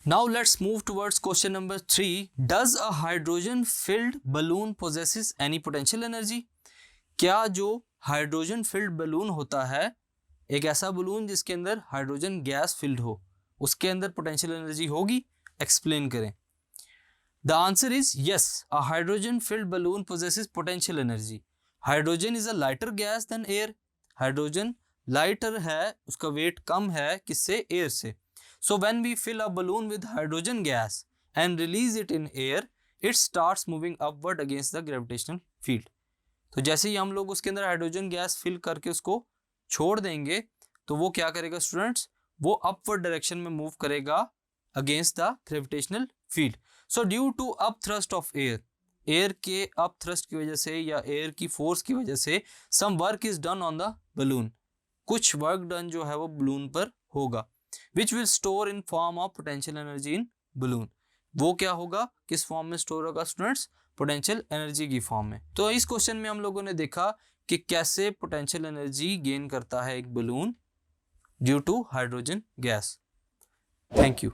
Now let's move towards question number 3. Does a hydrogen filled balloon possesses any potential energy? क्या जो hydrogen filled balloon होता है, एक ऐसा बलून जिसके अंदर हाइड्रोजन गैस फिल्ड हो, उसके अंदर पोटेंशियल एनर्जी होगी? एक्सप्लेन करें। The answer is yes, a hydrogen filled balloon possesses potential energy. Hydrogen is a lighter gas than air. Hydrogen lighter है, उसका वेट कम है, किससे? एयर से। So when we fill a balloon with hydrogen gas and release it in air, it starts moving upward against the gravitational field. तो जैसे ही हम लोग उसके अंदर हाइड्रोजन गैस फिल करके उसको छोड़ देंगे, तो वो क्या करेगा स्टूडेंट्स? वो अपवर्ड डायरेक्शन में मूव करेगा against the gravitational field. So due to up thrust of air, air के अप थ्रस्ट की वजह से या एयर की फोर्स की वजह से some work is done on the balloon, कुछ वर्क डन जो है वो बलून पर होगा, which will store in form of potential energy in balloon. वो क्या होगा, किस फॉर्म में स्टोर होगा स्टूडेंट्स? पोटेंशियल एनर्जी की फॉर्म में। तो इस क्वेश्चन में हम लोगों ने देखा कि कैसे पोटेंशियल एनर्जी गेन करता है एक balloon due to hydrogen gas. Thank you.